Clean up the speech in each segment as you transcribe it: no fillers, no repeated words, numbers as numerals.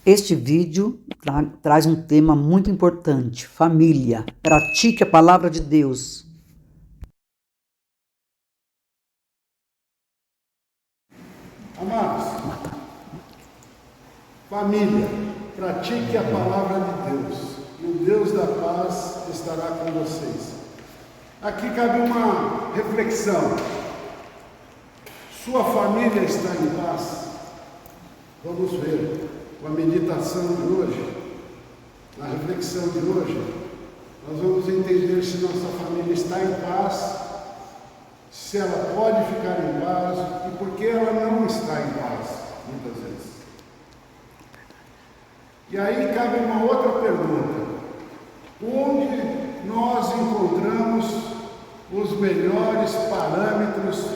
Este vídeo traz um tema muito importante: família. Pratique a palavra de Deus. Amados, família, pratique a palavra de Deus, e o Deus da paz estará com vocês. Aqui cabe uma reflexão. Sua família está em paz? Vamos ver com a meditação de hoje, na reflexão de hoje, nós vamos entender se nossa família está em paz, se ela pode ficar em paz e por que ela não está em paz, muitas vezes. E aí cabe uma outra pergunta: onde nós encontramos os melhores parâmetros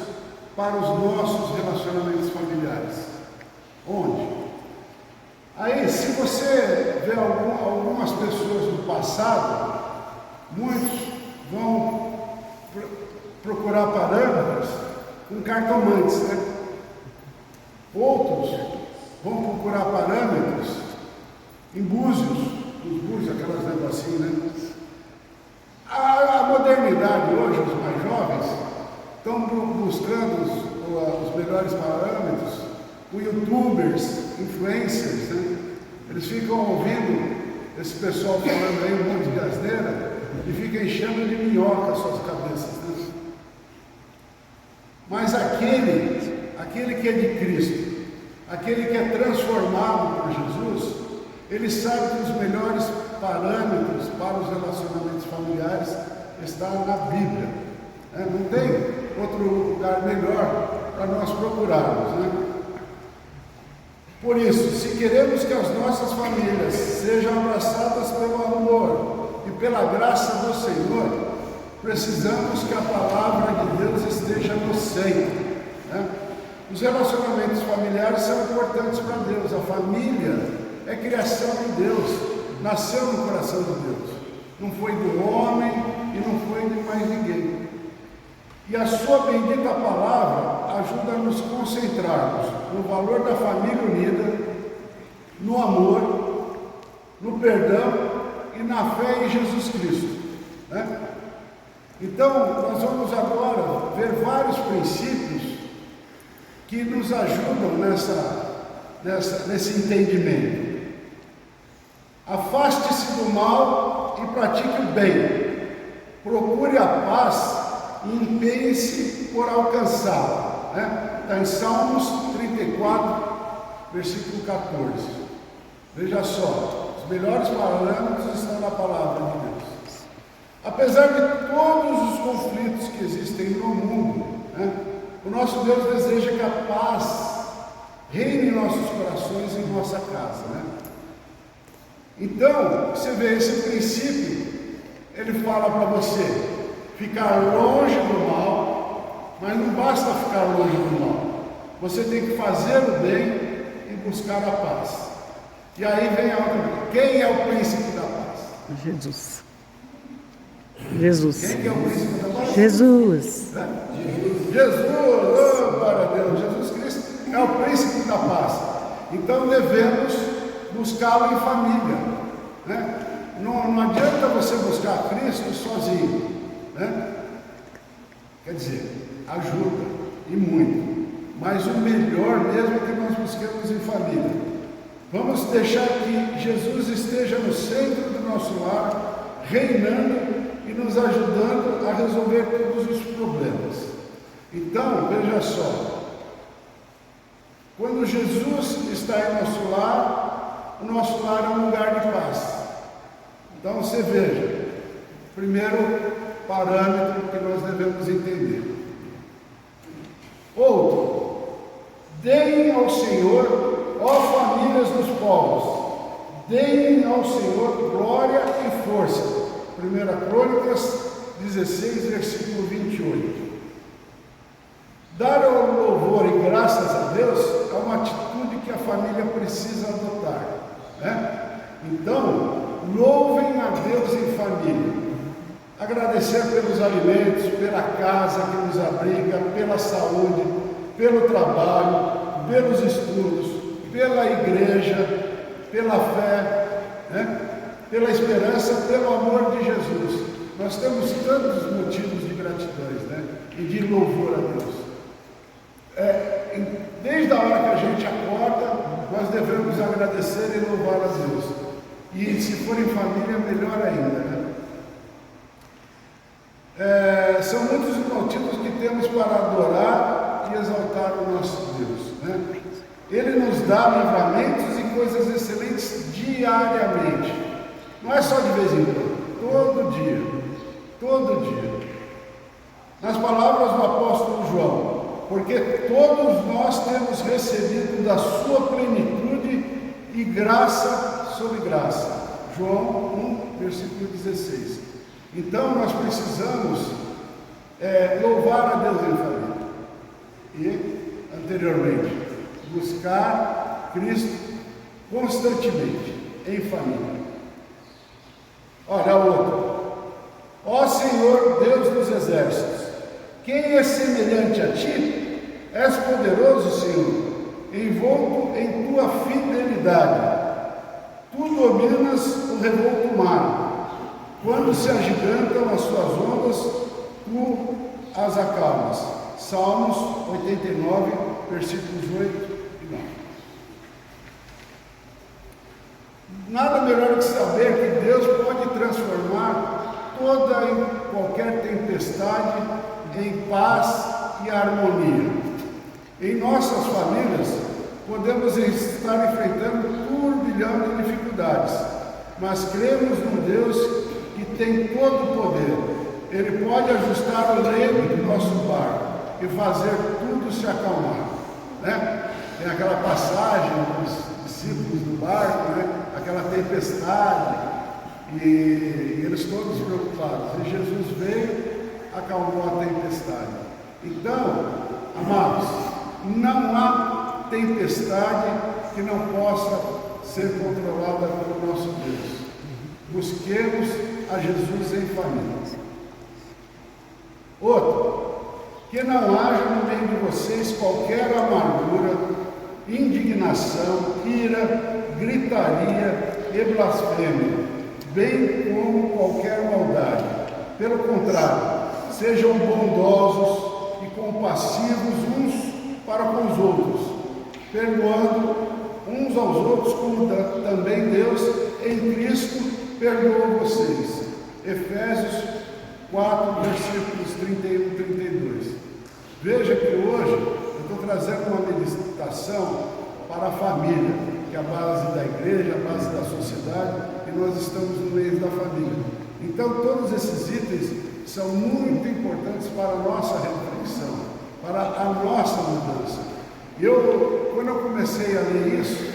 para os nossos relacionamentos familiares? Onde? Aí, se você vê algumas pessoas do passado, muitos vão procurar parâmetros com cartomantes, né? Outros vão procurar parâmetros em búzios, os búzios, aquelas negocinhos, né? A modernidade hoje, os mais jovens, estão buscando os melhores parâmetros com youtubers, influencers, né? Eles ficam ouvindo esse pessoal falando aí um monte de asneira e ficam enchendo de minhoca as suas cabeças, né? Mas aquele que é de Cristo, aquele que é transformado por Jesus, ele sabe que os melhores parâmetros para os relacionamentos familiares estão na Bíblia, né? Não tem outro lugar melhor para nós procurarmos, né? Por isso, se queremos que as nossas famílias sejam abraçadas pelo amor e pela graça do Senhor, precisamos que a palavra de Deus esteja no centro, né? Os relacionamentos familiares são importantes para Deus. A família é criação de Deus, nasceu no coração de Deus. Não foi do homem e não foi de mais ninguém. E a sua bendita palavra ajuda a nos concentrarmos no valor da família unida, no amor, no perdão e na fé em Jesus Cristo, né? Então, nós vamos agora ver vários princípios que nos ajudam nesse entendimento. Afaste-se do mal e pratique o bem. Procure a paz e empenhe-se por alcançá-la, né? Está em Salmos 34, versículo 14. Veja só, os melhores parâmetros estão na palavra de Deus. Apesar de todos os conflitos que existem no mundo, né, o nosso Deus deseja que a paz reine em nossos corações e em nossa casa, né? Então, você vê esse princípio, ele fala para você ficar longe do mal, mas não basta ficar longe do mal. Você tem que fazer o bem e buscar a paz. E aí vem a outra. Quem é o príncipe da paz? Jesus. Quem que é o príncipe da paz? Jesus. Jesus, oh, glória a Deus. Jesus Cristo é o príncipe da paz. Então devemos buscá-lo em família, né? Não adianta você buscar Cristo sozinho, né? Quer dizer, ajuda e muito, mas o melhor mesmo é que nós busquemos em família. Vamos deixar que Jesus esteja no centro do nosso lar, reinando e nos ajudando a resolver todos os problemas. Então, veja só, quando Jesus está em nosso lar, o nosso lar é um lugar de paz. Então você veja, primeiro parâmetro que nós devemos entender. Outro, deem ao Senhor, ó famílias dos povos, deem ao Senhor glória e força. 1 Crônicas 16, versículo 28. Dar o louvor e graças a Deus é uma atitude que a família precisa adotar, né? Então, louvem a Deus em família. Agradecer pelos alimentos, pela casa que nos abriga, pela saúde, pelo trabalho, pelos estudos, pela igreja, pela fé, né? Pela esperança, pelo amor de Jesus. Nós temos tantos motivos de gratidão, né? E de louvor a Deus. Desde a hora que a gente acorda, nós devemos agradecer e louvar a Deus. E se for em família, melhor ainda, né? São muitos os motivos que temos para adorar e exaltar o nosso Deus, né? Ele nos dá livramentos e coisas excelentes diariamente. Não é só de vez em quando, todo dia. Nas palavras do apóstolo João, porque todos nós temos recebido da sua plenitude e graça sobre graça. João 1, versículo 16. Então nós precisamos louvar a Deus em família. E, anteriormente, buscar Cristo constantemente em família. Olha outro. Ó Senhor Deus dos exércitos, quem é semelhante a ti? És poderoso, Senhor, envolto em tua fidelidade. Tu dominas o revolto mar. Quando se agigantam as suas ondas, tu as acalmas. Salmos 89, versículos 8 e 9. Nada melhor do que saber que Deus pode transformar toda e qualquer tempestade em paz e harmonia. Em nossas famílias, podemos estar enfrentando um turbilhão de dificuldades, mas cremos num Deus que tem todo o poder. Ele pode ajustar o leme do nosso barco e fazer tudo se acalmar, né? Tem aquela passagem dos discípulos do barco, né? Aquela tempestade, e eles todos preocupados. E Jesus veio, acalmou a tempestade. Então, amados, não há tempestade que não possa ser controlada pelo nosso Deus. Busquemos a Jesus em família. Outro, que não haja no meio de vocês qualquer amargura, indignação, ira, gritaria e blasfêmia, bem como qualquer maldade. Pelo contrário, sejam bondosos e compassivos uns para com os outros, perdoando uns aos outros, como também Deus em Cristo perdoou vocês. Efésios 4, versículos 31 e 32. Veja que hoje eu estou trazendo uma meditação para a família, que é a base da igreja, a base da sociedade, e nós estamos no meio da família. Então todos esses itens são muito importantes para a nossa reflexão, para a nossa mudança. Quando eu comecei a ler isso,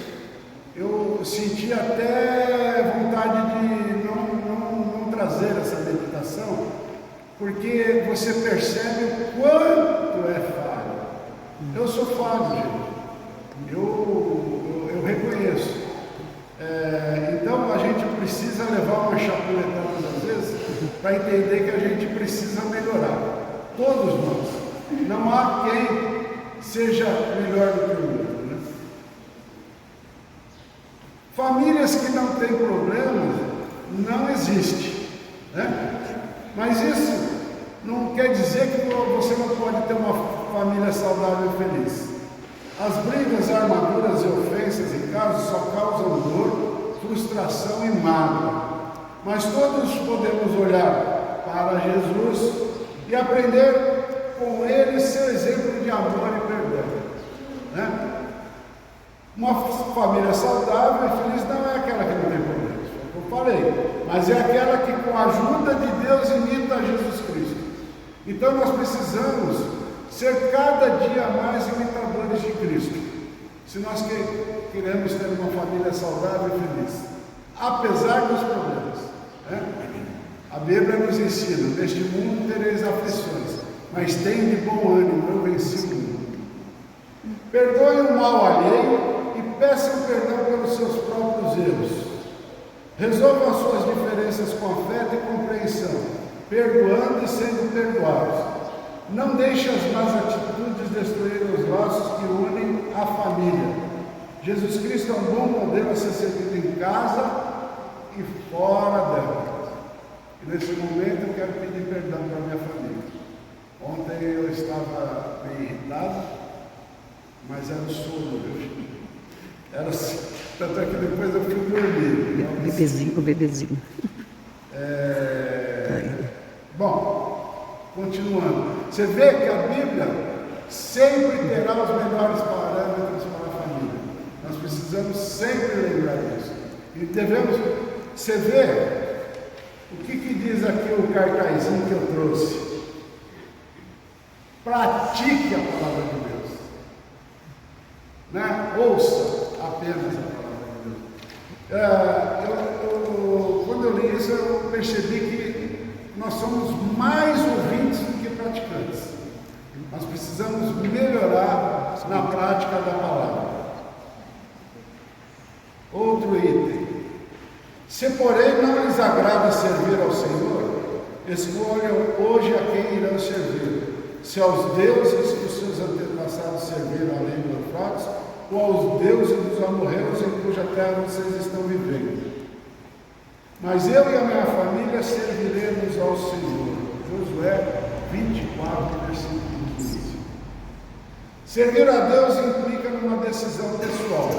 eu senti até vontade de não trazer essa meditação, porque você percebe o quanto é falho. Eu sou falho, gente. Eu reconheço. Então a gente precisa levar uma chapuletada às vezes para entender que a gente precisa melhorar. Todos nós. Não há quem seja melhor do que o outro, né? Famílias que não têm problemas não existem, né? Mas isso não quer dizer que você não pode ter uma família saudável e feliz. As brigas, armaduras e ofensas em casa só causam dor, frustração e mágoa. Mas todos podemos olhar para Jesus e aprender com ele seu exemplo de amor e perdão, né? Uma família saudável e feliz não é aquela que não tem problemas, foi o que eu falei, mas é aquela que com a ajuda de Deus imita Jesus Cristo. Então nós precisamos ser cada dia mais imitadores de Cristo, se nós queremos ter uma família saudável e feliz, apesar dos problemas, né? A Bíblia nos ensina: neste mundo tereis aflições, mas tende bom ânimo, eu venci o mundo. Perdoe o mal alheio e peçam perdão pelos seus próprios erros. Resolvam as suas diferenças com afeto e compreensão, perdoando e sendo perdoados. Não deixe as más atitudes destruírem os laços que unem a família. Jesus Cristo é um bom modelo a ser seguido em casa e fora dela. E nesse momento eu quero pedir perdão para a minha família. Ontem eu estava meio irritado, mas era o sono, viu? Era assim, tanto é que depois eu fui dormir. O bebezinho. Bom, continuando. Você vê que a Bíblia sempre terá os melhores parâmetros para a família. Nós precisamos sempre lembrar disso. E devemos. Você vê o que diz aqui o cartazinho que eu trouxe. Pratique a palavra de Deus. Né? Ouça apenas a palavra de Deus. Quando eu li isso, eu percebi que nós somos mais ouvintes do que praticantes. Nós precisamos melhorar na prática da palavra. Outro item. Se, porém, não lhes agrada servir ao Senhor, escolham hoje a quem irão servir. Se aos deuses que os seus antepassados serviram além dos Eufrates, ou aos deuses dos amorreus em cuja terra vocês estão vivendo. Mas eu e a minha família serviremos ao Senhor. Josué 24, versículo 15. Servir a Deus implica numa decisão pessoal,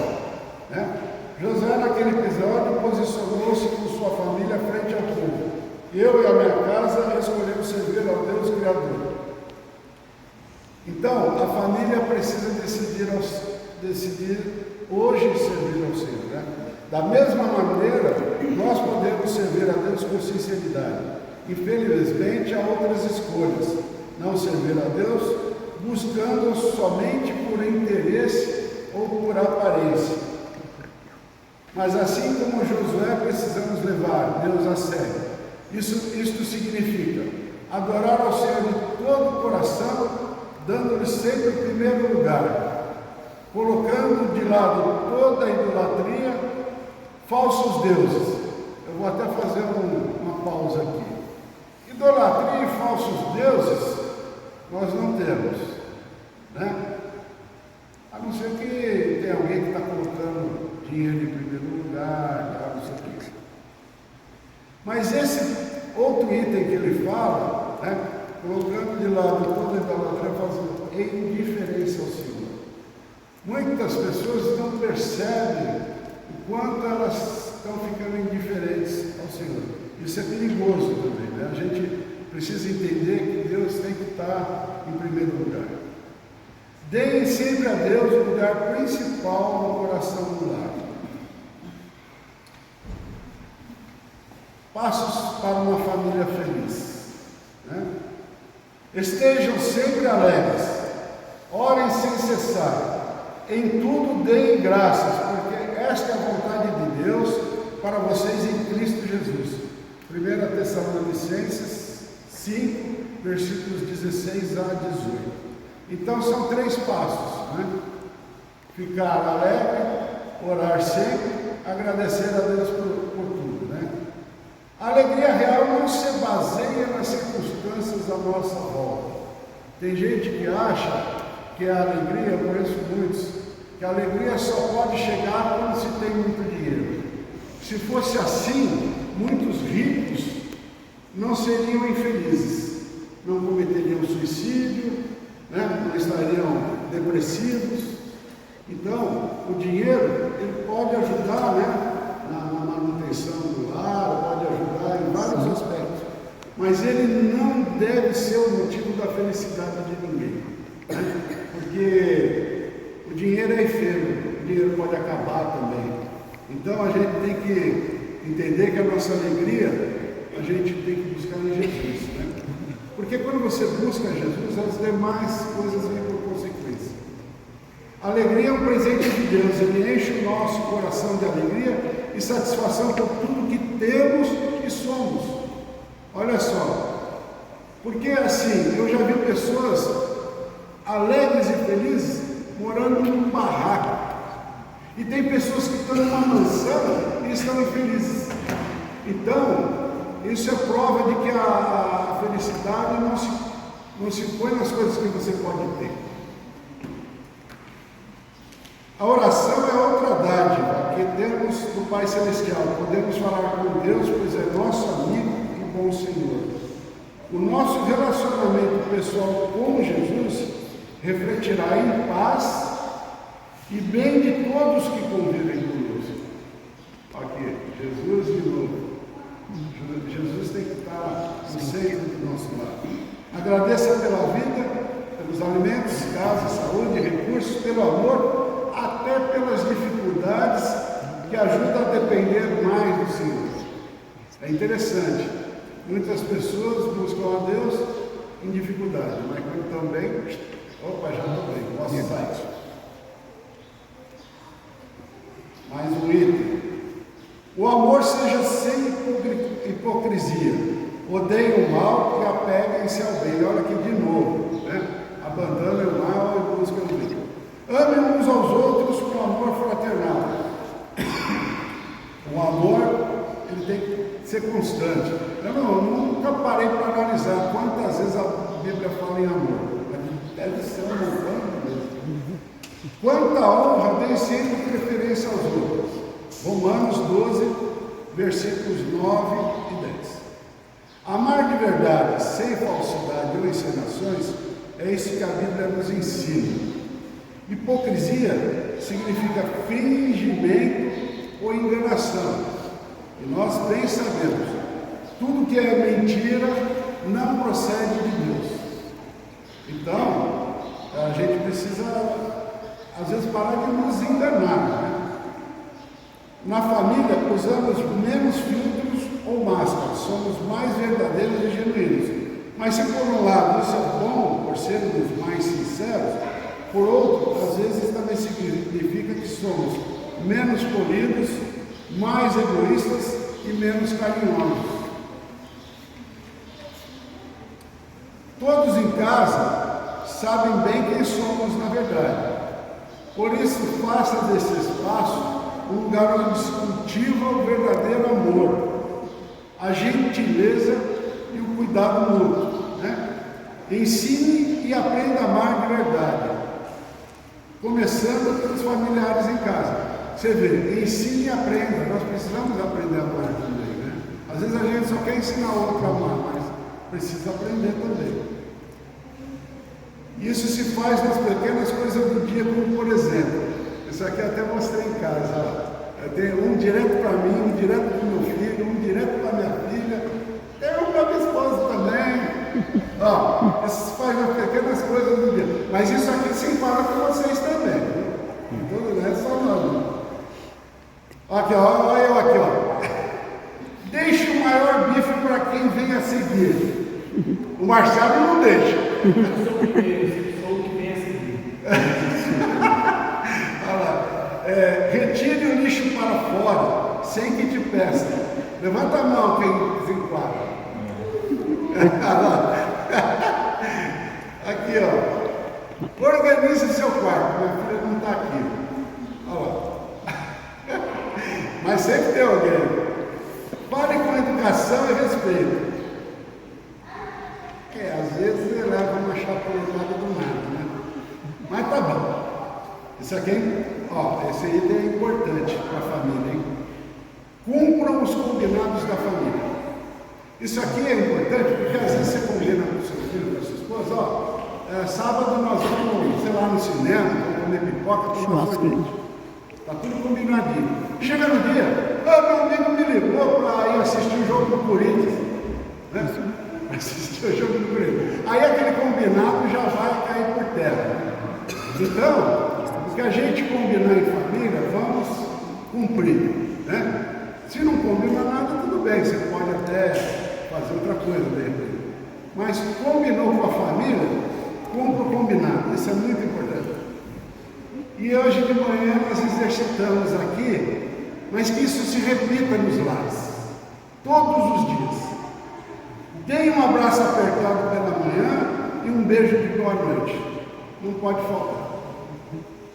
né? Josué, naquele episódio, posicionou-se com sua família frente ao povo. Eu e a minha casa escolhemos servir ao Deus Criador. Então, a família precisa decidir hoje servir ao Senhor, né? Da mesma maneira, nós podemos servir a Deus com sinceridade. Infelizmente, há outras escolhas. Não servir a Deus buscando somente por interesse ou por aparência. Mas assim como Josué, precisamos levar Deus a sério. Isto significa adorar ao Senhor de todo o coração, dando-lhe sempre o primeiro lugar, colocando de lado toda a idolatria, falsos deuses. Eu vou até fazer uma pausa aqui. Idolatria e falsos deuses nós não temos, né? A não ser que tem alguém que está colocando dinheiro em primeiro lugar, não sei o que. Mas esse outro item que ele fala, né, colocando de lado toda a idolatria, fazendo indiferença ao Senhor. Muitas pessoas não percebem o quanto elas estão ficando indiferentes ao Senhor. Isso é perigoso também, né? A gente precisa entender que Deus tem que estar em primeiro lugar. Deem sempre a Deus o lugar principal no coração do lar. Passos para uma família feliz, né? Estejam sempre alegres, orem sem cessar, em tudo deem graças, porque esta é a vontade de Deus para vocês em Cristo Jesus. 1 Tessalonicenses 5, versículos 16 a 18. Então são 3 passos, né? Ficar alegre, orar sempre, agradecer a Deus por tudo, né? A alegria real não se baseia nas circunstâncias à nossa volta. Tem gente que acha que a alegria, eu conheço muitos, que a alegria só pode chegar quando se tem muito dinheiro. Se fosse assim, muitos ricos não seriam infelizes, não cometeriam suicídio, né? Não estariam depressivos. Então, o dinheiro ele pode ajudar, né, na manutenção do lar, pode ajudar em vários aspectos, mas ele não deve ser o motivo da felicidade de ninguém, né? Porque o dinheiro é efêmero, o dinheiro pode acabar também. Então a gente tem que entender que a nossa alegria a gente tem que buscar em Jesus, né? Porque quando você busca Jesus, as demais coisas vêm por consequência. A alegria é um presente de Deus, ele enche o nosso coração de alegria e satisfação por tudo que temos e somos. Olha só, porque assim, eu já vi pessoas alegres e felizes morando num barraco, e tem pessoas que estão numa mansão e estão infelizes. Então, isso é prova de que a felicidade não se põe nas coisas que você pode ter. A oração é outra dádiva que temos do Pai Celestial. Podemos falar com Deus, pois é nosso amigo e bom Senhor. O nosso relacionamento pessoal com Jesus refletirá em paz e bem de todos que convivem conosco. Aqui, Jesus de novo. Jesus tem que estar no centro do nosso lado. Agradeça pela vida, pelos alimentos, casa, saúde, recursos, pelo amor, até pelas dificuldades que ajudam a depender mais do Senhor. É interessante. Muitas pessoas buscam a Deus em dificuldade, mas quando estão bem, opa, já estou bem, posso sair. Mais um item. O amor seja sem hipocrisia. Odeiem o mal e apeguem-se ao bem. Olha aqui de novo, né? Abandonem o mal e busquem o bem. Amem uns aos outros com amor fraternal. O amor, ele tem que ser constante. Eu nunca parei para analisar quantas vezes a Bíblia fala em amor. Deve ser um montão mesmo. Quanta honra tem sempre preferência aos outros. Romanos 12, versículos 9 e 10. Amar de verdade, sem falsidade ou encenações, é isso que a Bíblia nos ensina. Hipocrisia significa fingimento ou enganação. E nós bem sabemos, tudo que é mentira não procede de Deus. Então, a gente precisa, às vezes, parar de nos enganar, né? Na família, usamos menos filtros ou máscaras, somos mais verdadeiros e genuínos. Mas se por um lado isso é bom, por sermos mais sinceros, por outro, às vezes também significa que somos menos polidos, mais egoístas e menos carinhosos. Todos em casa sabem bem quem somos na verdade. Por isso, faça desse espaço um lugar onde se cultiva o verdadeiro amor, a gentileza e o cuidado mútuo, né? Ensine e aprenda a amar de verdade, começando pelos familiares em casa. Você vê, ensine e aprenda. Nós precisamos aprender a amar também, né? Às vezes a gente só quer ensinar o outro a amar, mas precisa aprender também. Isso se faz nas pequenas coisas do dia, como por exemplo, isso aqui eu até mostrei em casa. Eu tenho um direto para mim, um direto para o meu filho, um direto para minha filha, tem um para minha esposa também. Ó, isso se faz nas pequenas coisas do dia. Mas isso aqui se fala com vocês também. Viu? Então não é só não. Aqui, ó, olha eu aqui, ó. Deixe o maior bife para quem vem a seguir. O Marcelo não deixa. Eu sou o primeiro, sou o que vem a seguir. Olha lá. Retire o lixo para fora, sem que te peça. Levanta a mão quem se enquadra. Aqui, ó. Organize seu quarto. Minha filha não está aqui. Olha lá. Mas sempre tem alguém. Fale com educação e respeito. Às vezes ele leva uma chapuletada do nada, né? Mas tá bom. Isso aqui, ó, esse item é importante para a família, hein? Cumpram os combinados da família. Isso aqui é importante porque às vezes você combina com o seu filho, com a sua esposa, ó, sábado nós vamos, sei lá, no cinema, vamos comer pipoca, tomar sorvete. Tá tudo combinadinho. Chega no dia, meu amigo me ligou para ir assistir o jogo do Corinthians, né? Assistir o jogo do Corinthians. Aí aquele combinado já vai cair por terra. Então, o que a gente combinar em família, vamos cumprir, né? Se não combina nada, tudo bem, você pode até fazer outra coisa de repente. Mas combinou com a família, cumpra o combinado, isso é muito importante. E hoje de manhã nós exercitamos aqui, mas que isso se repita nos lares, todos os dias. Dê um abraço apertado pela manhã e um beijo de boa noite. Não pode faltar.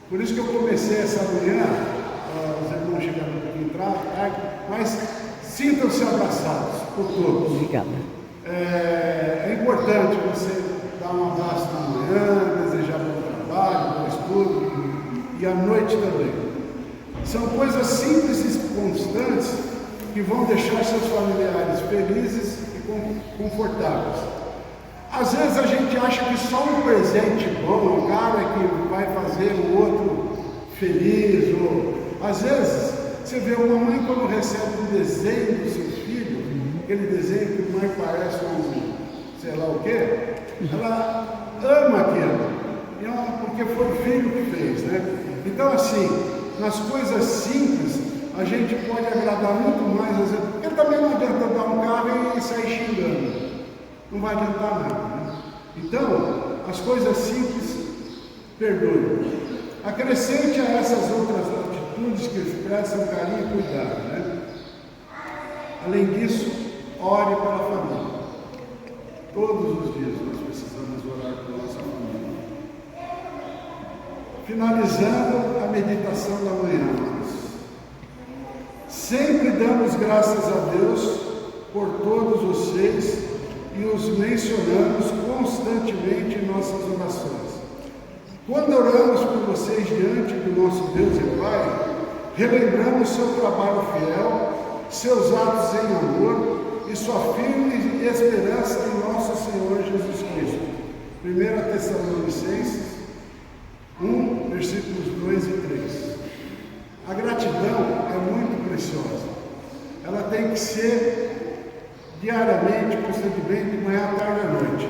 Por isso que eu comecei essa manhã, os irmãos chegaram um pouquinho tarde, mas sintam-se abraçados por todos. Obrigada. É importante você dar um abraço na manhã, desejar bom trabalho, bom estudo, e à noite também. São coisas simples e constantes que vão deixar seus familiares felizes e confortáveis. Às vezes a gente acha que só um presente bom, um cara que vai fazer o outro feliz, ou às vezes você vê uma mãe quando recebe um desenho dos seus filhos, aquele desenho que a mãe parece um sei lá o quê, ela ama aquilo, porque foi o filho que fez, né? Então assim, nas coisas simples, a gente pode agradar muito mais, às vezes, porque também não adianta dar um carro e sair xingando, não vai adiantar nada, né? Então, as coisas simples, perdoe. Acrescente a essas outras atitudes que expressam carinho e cuidado, né? Além disso, ore pela família. Todos os dias nós precisamos orar pela nossa família. Finalizando a meditação da manhã, sempre damos graças a Deus por todos vocês e os mencionamos constantemente em nossas orações. Quando oramos por vocês diante do nosso Deus e Pai, relembramos seu trabalho fiel, seus atos em amor e sua firme esperança em nosso Senhor Jesus Cristo. 1 Tessalonicenses 1, versículos 2 e 3. A gratidão é muito preciosa. Ela tem que ser diariamente, constantemente, de manhã, tarde e à noite.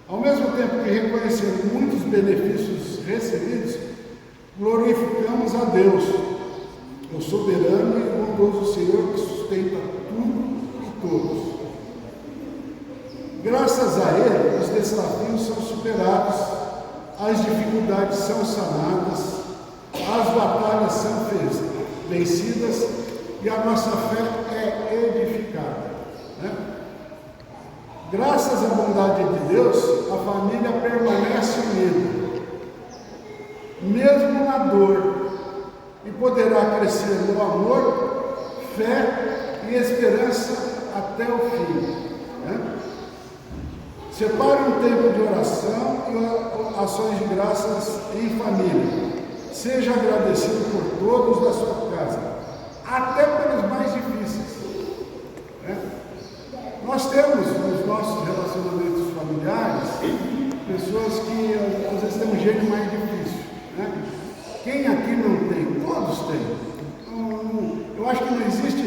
Ao mesmo tempo que reconhecemos muitos benefícios recebidos, glorificamos a Deus, o soberano e bondoso Senhor que sustenta tudo e todos. Graças a Ele, os desafios são superados, as dificuldades são sanadas, as batalhas são vencidas e a nossa fé é edificada, né? Graças à bondade de Deus, a família permanece unida, mesmo na dor, e poderá crescer no amor, fé e esperança até o fim, né? Separe um tempo de oração e ações de graças em família. Seja agradecido por todos da sua casa, até pelos mais difíceis, né? Nós temos nos nossos relacionamentos familiares pessoas que às vezes têm um jeito mais difícil, né? Quem aqui não tem? Todos têm. Eu acho que não existe.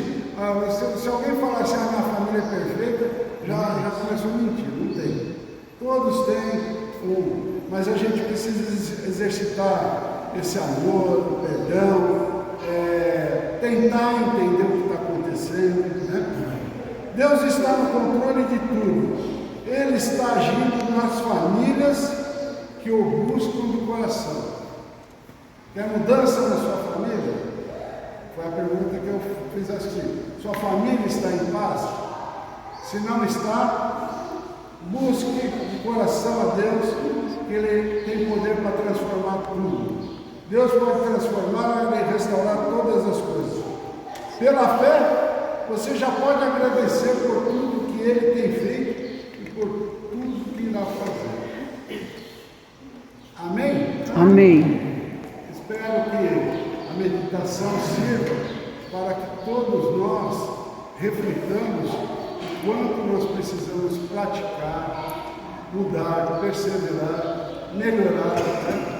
Se alguém falar assim, a minha família é perfeita, já começou a mentir. Não tem. Todos têm mas a gente precisa exercitar esse amor, o perdão, tentar entender o que está acontecendo, né? Deus está no controle de tudo. Ele está agindo nas famílias que o buscam do coração. Quer mudança na sua família? Foi a pergunta que eu fiz assim. Sua família está em paz? Se não está, busque de coração a Deus, que Ele tem poder para transformar tudo. Deus pode transformar e restaurar todas as coisas. Pela fé, você já pode agradecer por tudo que Ele tem feito e por tudo que irá fazer. Amém? Amém. Espero que a meditação sirva para que todos nós reflitamos o quanto nós precisamos praticar, mudar, perseverar, melhorar, né?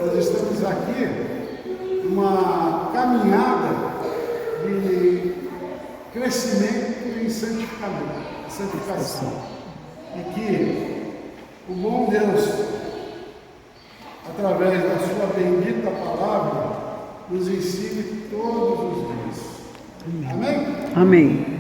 Nós estamos aqui numa caminhada de crescimento e santificação. E que o bom Deus, através da sua bendita palavra, nos ensine todos os dias. Amém? Amém.